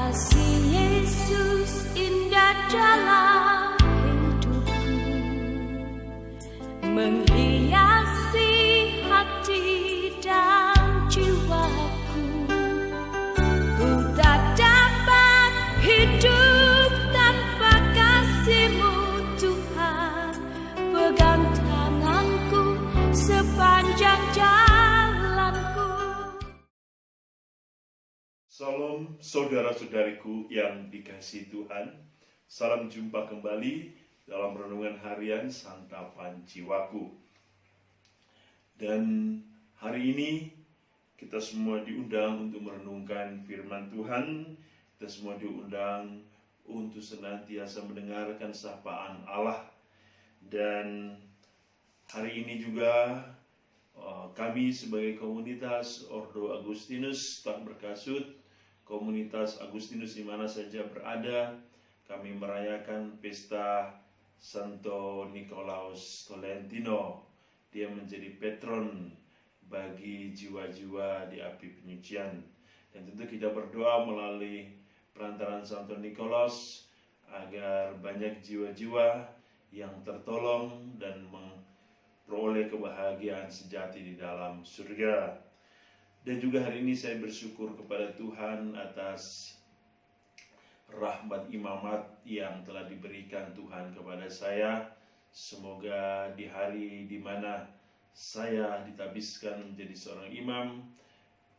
Kasih Yesus indah dalam hidupku, menghiasi hati dan jiwaku. Ku tak dapat hidup tanpa kasih-Mu Tuhan, pegang tanganku sepanjang jalanku. Salam saudara-saudariku yang dikasihi Tuhan. Salam jumpa kembali dalam renungan harian Santapan Jiwaku. Dan hari ini kita semua diundang untuk merenungkan firman Tuhan. Kita semua diundang untuk senantiasa mendengarkan sapaan Allah. Dan hari ini juga kami sebagai komunitas Ordo Agustinus tak berkasut, komunitas Agustinus di mana saja berada, kami merayakan pesta Santo Nikolaus Tolentino. Dia menjadi patron bagi jiwa-jiwa di api penyucian. Dan tentu kita berdoa melalui perantaraan Santo Nikolaus agar banyak jiwa-jiwa yang tertolong dan memperoleh kebahagiaan sejati di dalam surga. Dan juga hari ini saya bersyukur kepada Tuhan atas rahmat imamat yang telah diberikan Tuhan kepada saya. Semoga di hari di mana saya ditabiskan menjadi seorang imam,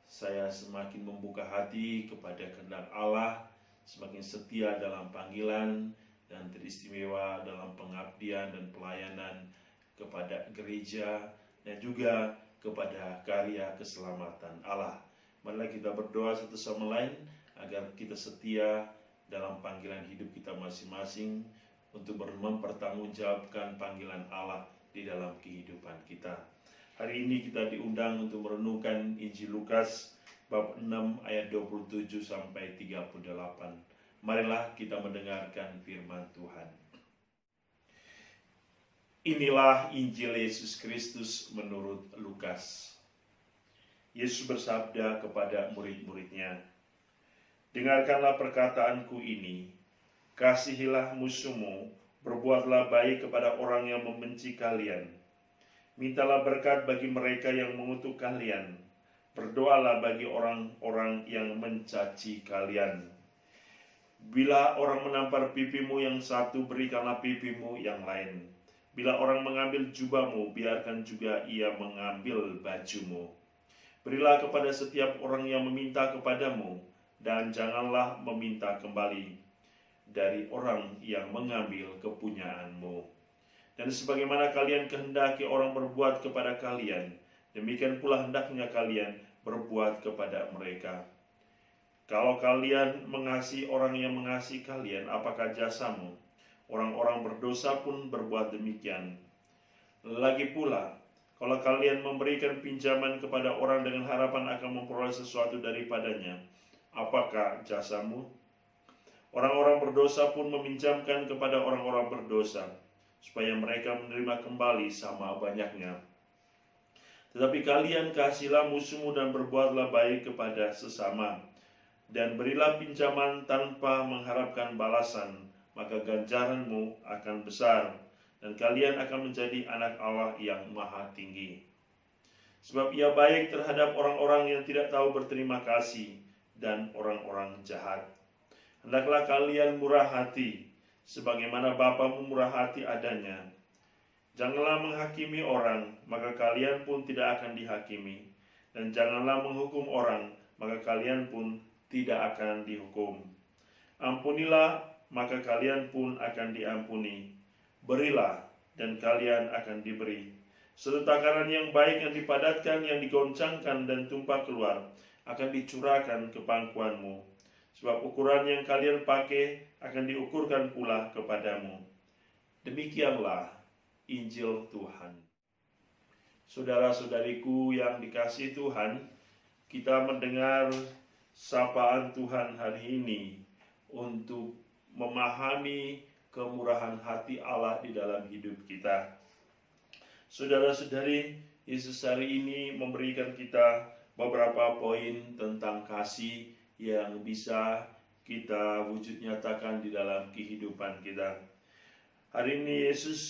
saya semakin membuka hati kepada kehendak Allah, semakin setia dalam panggilan dan teristimewa dalam pengabdian dan pelayanan kepada gereja dan juga kepada karya keselamatan Allah. Marilah kita berdoa satu sama lain agar kita setia dalam panggilan hidup kita masing-masing untuk mempertanggungjawabkan panggilan Allah di dalam kehidupan kita. Hari ini kita diundang untuk merenungkan Injil Lukas bab 6 ayat 27 sampai 38. Marilah kita mendengarkan firman Tuhan. Inilah Injil Yesus Kristus menurut Lukas. Yesus bersabda kepada murid-muridnya, "Dengarkanlah perkataanku ini, kasihilah musuhmu, berbuatlah baik kepada orang yang membenci kalian. Mintalah berkat bagi mereka yang mengutuk kalian, berdoalah bagi orang-orang yang mencaci kalian. Bila orang menampar pipimu yang satu, berikanlah pipimu yang lain. Bila orang mengambil jubahmu, biarkan juga ia mengambil bajumu. Berilah kepada setiap orang yang meminta kepadamu, dan janganlah meminta kembali dari orang yang mengambil kepunyaanmu. Dan sebagaimana kalian kehendaki orang berbuat kepada kalian, demikian pula hendaknya kalian berbuat kepada mereka. Kalau kalian mengasihi orang yang mengasihi kalian, apakah jasamu? Orang-orang berdosa pun berbuat demikian. Lagi pula, kalau kalian memberikan pinjaman kepada orang dengan harapan akan memperoleh sesuatu daripadanya, apakah jasamu? Orang-orang berdosa pun meminjamkan kepada orang-orang berdosa, supaya mereka menerima kembali sama banyaknya. Tetapi kalian kasihilah musuhmu dan berbuatlah baik kepada sesama, dan berilah pinjaman tanpa mengharapkan balasan, maka ganjaranmu akan besar, dan kalian akan menjadi anak Allah yang maha tinggi. Sebab ia baik terhadap orang-orang yang tidak tahu berterima kasih dan orang-orang jahat. Hendaklah kalian murah hati, sebagaimana Bapamu murah hati adanya. Janganlah menghakimi orang, maka kalian pun tidak akan dihakimi. Dan janganlah menghukum orang, maka kalian pun tidak akan dihukum. Ampunilah, maka kalian pun akan diampuni. Berilah, dan kalian akan diberi. Suatu takaran yang baik yang dipadatkan, yang digoncangkan dan tumpah keluar, akan dicurahkan ke pangkuanmu. Sebab ukuran yang kalian pakai akan diukurkan pula kepadamu." Demikianlah Injil Tuhan. Saudara-saudariku yang dikasihi Tuhan, kita mendengar sapaan Tuhan hari ini untuk memahami kemurahan hati Allah di dalam hidup kita. Saudara-saudari, Yesus hari ini memberikan kita beberapa poin tentang kasih yang bisa kita wujud nyatakan di dalam kehidupan kita. Hari ini Yesus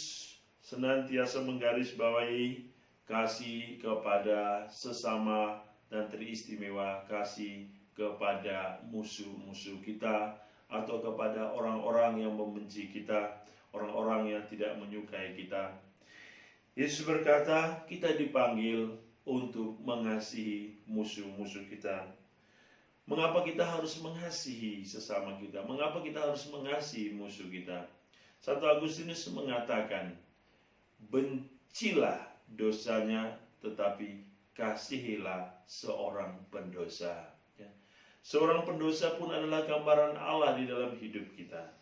senantiasa menggarisbawahi kasih kepada sesama dan teristimewa kasih kepada musuh-musuh kita atau kepada orang-orang yang membenci kita, orang-orang yang tidak menyukai kita. Yesus berkata, kita dipanggil untuk mengasihi musuh-musuh kita. Mengapa kita harus mengasihi sesama kita? Mengapa kita harus mengasihi musuh kita? Santo Agustinus mengatakan, bencilah dosanya, tetapi kasihilah seorang pendosa. Seorang pendosa pun adalah gambaran Allah di dalam hidup kita.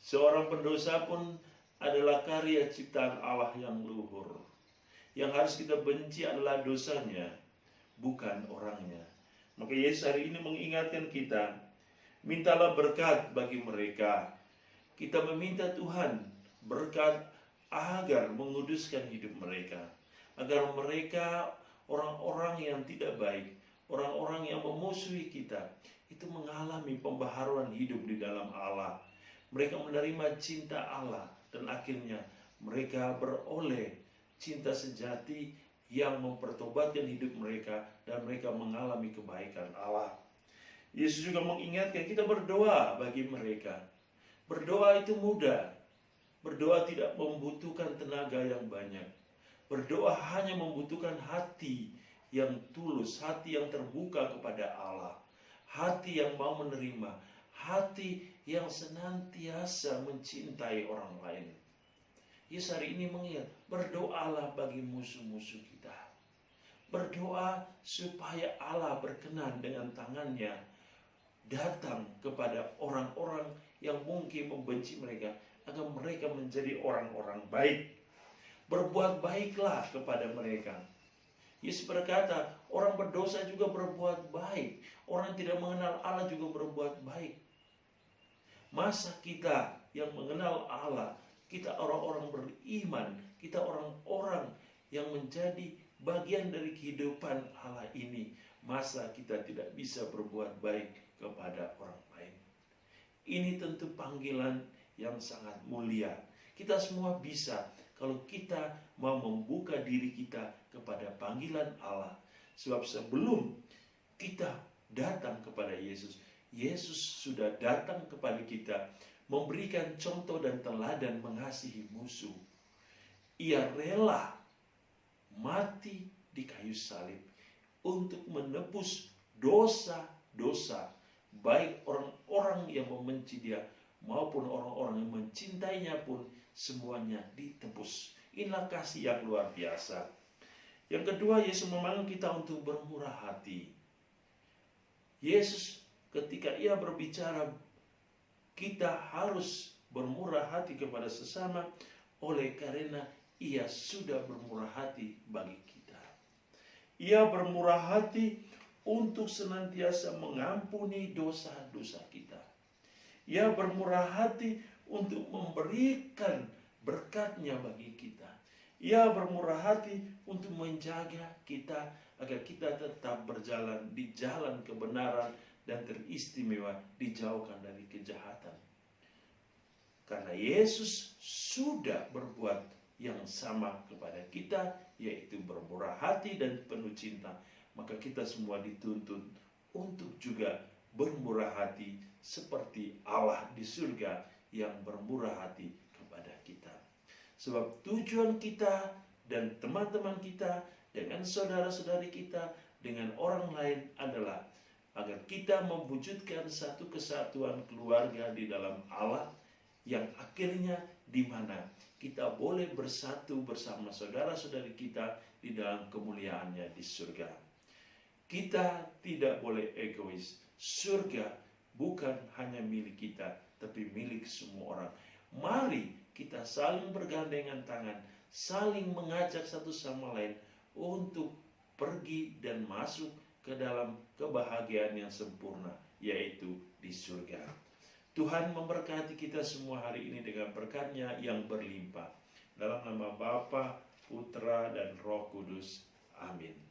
Seorang pendosa pun adalah karya ciptaan Allah yang luhur. Yang harus kita benci adalah dosanya, bukan orangnya. Maka Yesus hari ini mengingatkan kita, mintalah berkat bagi mereka. Kita meminta Tuhan berkat agar menguduskan hidup mereka. Agar mereka, orang-orang yang tidak baik, orang-orang yang memusuhi kita, itu mengalami pembaharuan hidup di dalam Allah. Mereka menerima cinta Allah dan akhirnya mereka beroleh cinta sejati yang mempertobatkan hidup mereka dan mereka mengalami kebaikan Allah. Yesus juga mengingatkan kita berdoa bagi mereka. Berdoa itu mudah. Berdoa tidak membutuhkan tenaga yang banyak. Berdoa hanya membutuhkan hati yang tulus, hati yang terbuka kepada Allah, hati yang mau menerima, hati yang senantiasa mencintai orang lain. Yesus hari ini mengingat, berdoalah bagi musuh-musuh kita. Berdoa supaya Allah berkenan dengan tangannya datang kepada orang-orang yang mungkin membenci mereka, agar mereka menjadi orang-orang baik. Berbuat baiklah kepada mereka. Yesus berkata, orang berdosa juga berbuat baik. Orang yang tidak mengenal Allah juga berbuat baik. Masa kita yang mengenal Allah, kita orang-orang beriman, kita orang-orang yang menjadi bagian dari kehidupan Allah ini, masa kita tidak bisa berbuat baik kepada orang lain? Ini tentu panggilan yang sangat mulia. Kita semua bisa kalau kita mau membuka diri kita kepada panggilan Allah. Sebab sebelum kita datang kepada Yesus, Yesus sudah datang kepada kita, memberikan contoh dan teladan mengasihi musuh. Ia rela mati di kayu salib untuk menebus dosa-dosa, baik orang-orang yang membenci dia maupun orang-orang yang mencintainya pun semuanya ditebus. Inilah kasih yang luar biasa. Yang kedua, Yesus memanggil kita untuk bermurah hati. Yesus ketika ia berbicara, kita harus bermurah hati kepada sesama oleh karena ia sudah bermurah hati bagi kita. Ia bermurah hati untuk senantiasa mengampuni dosa-dosa kita. Ia bermurah hati untuk memberikan berkat-Nya bagi kita. Ia bermurah hati untuk menjaga kita agar kita tetap berjalan di jalan kebenaran dan teristimewa, dijauhkan dari kejahatan. Karena Yesus sudah berbuat yang sama kepada kita, yaitu bermurah hati dan penuh cinta, maka kita semua dituntut untuk juga bermurah hati seperti Allah di surga yang bermurah hati kepada kita. Sebab tujuan kita dan teman-teman kita dengan saudara-saudari kita, dengan orang lain adalah agar kita mewujudkan satu kesatuan keluarga di dalam Allah, yang akhirnya di mana kita boleh bersatu bersama saudara-saudari kita di dalam kemuliaannya di surga. Kita tidak boleh egois. Surga bukan hanya milik kita, tapi milik semua orang. Mari kita saling bergandengan tangan, saling mengajak satu sama lain untuk pergi dan masuk ke dalam kebahagiaan yang sempurna, yaitu di surga. Tuhan memberkati kita semua hari ini dengan berkat-Nya yang berlimpah. Dalam nama Bapa, Putra, dan Roh Kudus. Amin.